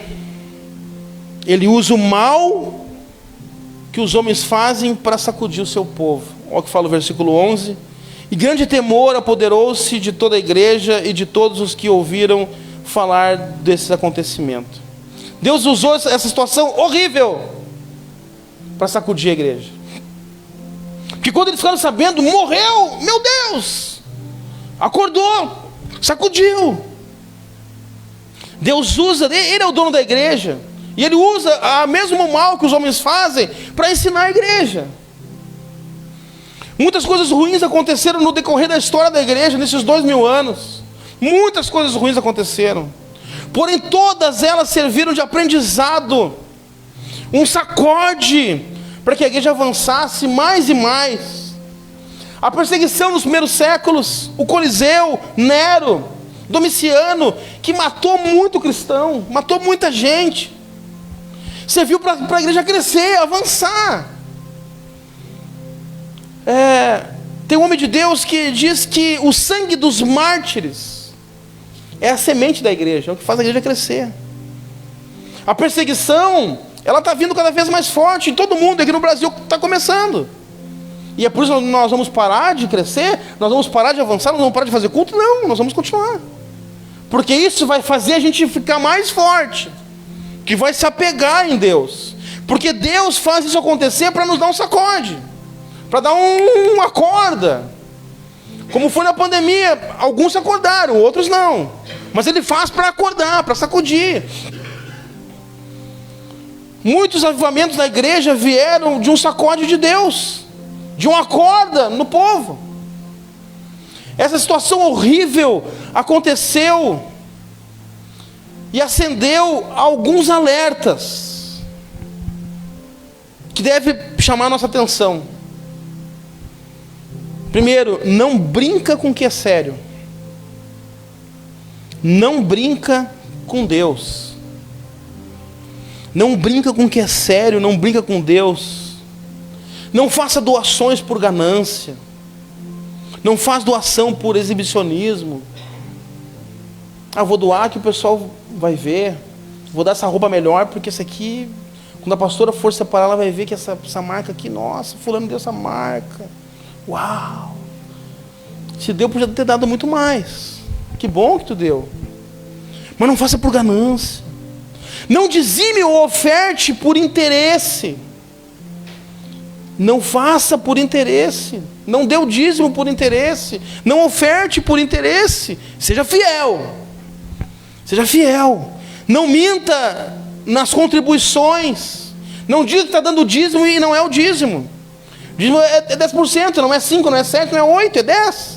Ele usa o mal que os homens fazem para sacudir o seu povo. Olha o que fala o versículo 11: e grande temor apoderou-se de toda a igreja e de todos os que ouviram falar desse acontecimento. Deus usou essa situação horrível para sacudir a igreja. Porque quando eles ficaram sabendo: morreu, meu Deus, acordou, sacudiu. Deus usa, Ele é o dono da igreja, e Ele usa o mesmo mal que os homens fazem para ensinar a igreja. Muitas coisas ruins aconteceram no decorrer da história da igreja, nesses 2000 anos. Muitas coisas ruins aconteceram, porém todas elas serviram de aprendizado, um sacode, para que a igreja avançasse mais e mais. A perseguição nos primeiros séculos, o Coliseu, Nero, Domiciano, que matou muito cristão, matou muita gente, serviu para a igreja crescer, avançar. Tem um homem de Deus que diz que o sangue dos mártires é a semente da igreja, é o que faz a igreja crescer. A perseguição, ela está vindo cada vez mais forte em todo mundo. Aqui no Brasil está começando. E é por isso que nós vamos parar de crescer, nós vamos parar de avançar, nós vamos parar de fazer culto? Não, nós vamos continuar. Porque isso vai fazer a gente ficar mais forte, que vai se apegar em Deus. Porque Deus faz isso acontecer para nos dar um sacode, para dar uma corda. Como foi na pandemia, alguns se acordaram, outros não. Mas Ele faz para acordar, para sacudir. Muitos avivamentos da igreja vieram de um sacode de Deus, de uma corda no povo. Essa situação horrível aconteceu e acendeu alguns alertas que deve chamar a nossa atenção. Primeiro, não brinca com o que é sério. Não brinca com Deus. Não brinca com o que é sério, não brinca com Deus. Não faça doações por ganância. Não faz doação por exibicionismo. Vou doar que o pessoal vai ver. Vou dar essa roupa melhor porque essa aqui, quando a pastora for separar, ela vai ver que essa marca aqui, nossa, fulano deu essa marca. Uau! Se deu, podia ter dado muito mais. Que bom que tu deu. Mas não faça por ganância. Não dizime ou oferte por interesse. Não faça por interesse. Não dê o dízimo por interesse. Não oferte por interesse. Seja fiel. Seja fiel. Não minta nas contribuições. Não diga que está dando dízimo e não é o dízimo. Dízimo é 10%, não é 5%, não é 7%, não é 8%, é 10%.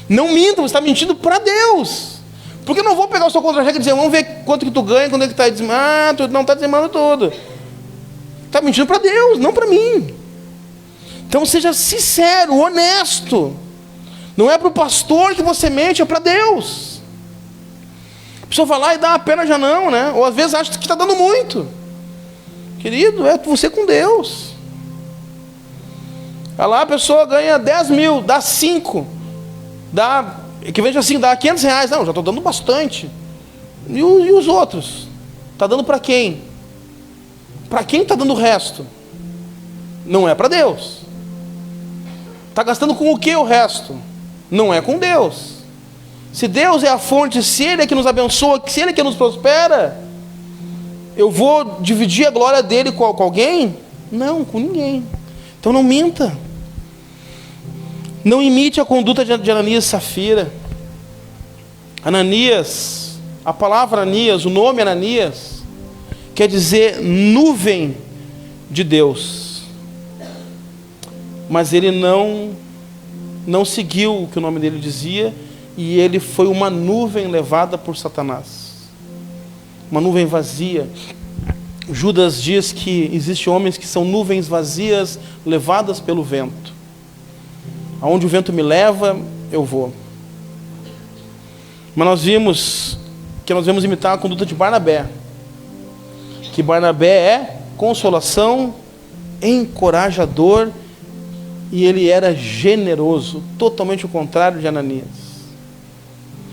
Não minta, você está mentindo para Deus. Porque eu não vou pegar o seu contra-cheque e dizer, vamos ver quanto que tu ganha, quando é que está dizimando. Ah, tu não está dizimando tudo. Está mentindo para Deus, não para mim. Então seja sincero, honesto. Não é para o pastor que você mente, é para Deus. A pessoa vai lá e dá uma pena já não, né? Ou às vezes acha que está dando muito. Querido, é você com Deus. Vai lá, a pessoa ganha 10 mil, dá 5. Dá, que veja assim, dá 500 reais. Não, já estou dando bastante. E os outros? Está dando para quem? Para quem está dando o resto? Não é para Deus. Está gastando com o que o resto? Não é com Deus. Se Deus é a fonte, se Ele é que nos abençoa, se Ele é que nos prospera, eu vou dividir a glória dele com alguém? Não, com ninguém. Então não minta. Não imite a conduta de Ananias e Safira. Ananias, a palavra Ananias, o nome Ananias, quer dizer nuvem de Deus. Mas ele não seguiu o que o nome dele dizia, e ele foi uma nuvem levada por Satanás. Uma nuvem vazia. Judas diz que existem homens que são nuvens vazias levadas pelo vento. Aonde o vento me leva, eu vou. Mas nós vimos que nós devemos imitar a conduta de Barnabé. Que Barnabé é consolação, encorajador, e ele era generoso, totalmente o contrário de Ananias.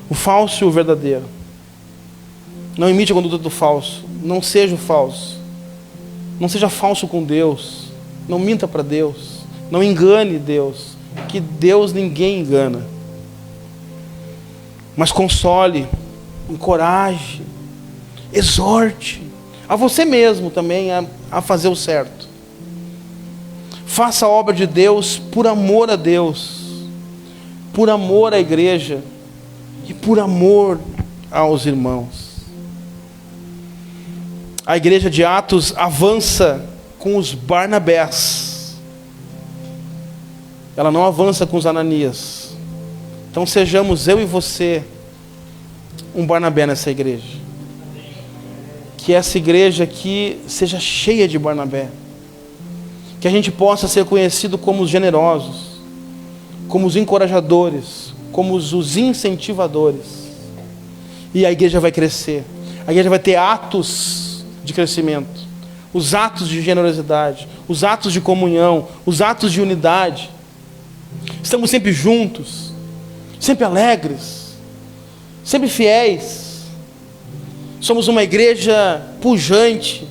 O falso e o verdadeiro. Não imite a conduta do falso. Não seja o falso. Não seja falso com Deus. Não minta para Deus. Não engane Deus. Que Deus ninguém engana. Mas console, encoraje, exorte a você mesmo também a fazer o certo. Faça a obra de Deus por amor a Deus, por amor à igreja e por amor aos irmãos. A igreja de Atos avança com os Barnabés. Ela não avança com os Ananias. Então sejamos eu e você um Barnabé nessa igreja. Que essa igreja aqui seja cheia de Barnabé. Que a gente possa ser conhecido como os generosos, como os encorajadores, como os incentivadores. E a igreja vai crescer. A igreja vai ter atos de crescimento. Os atos de generosidade, os atos de comunhão, os atos de unidade. Estamos sempre juntos, sempre alegres, sempre fiéis. Somos uma igreja pujante,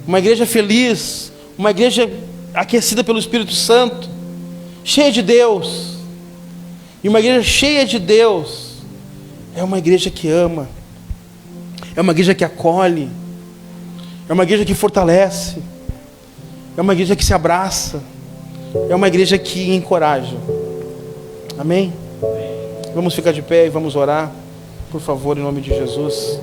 uma igreja feliz, uma igreja aquecida pelo Espírito Santo, cheia de Deus. E uma igreja cheia de Deus é uma igreja que ama, é uma igreja que acolhe, é uma igreja que fortalece, é uma igreja que se abraça, é uma igreja que encoraja. Amém? Vamos ficar de pé e vamos orar, por favor, em nome de Jesus.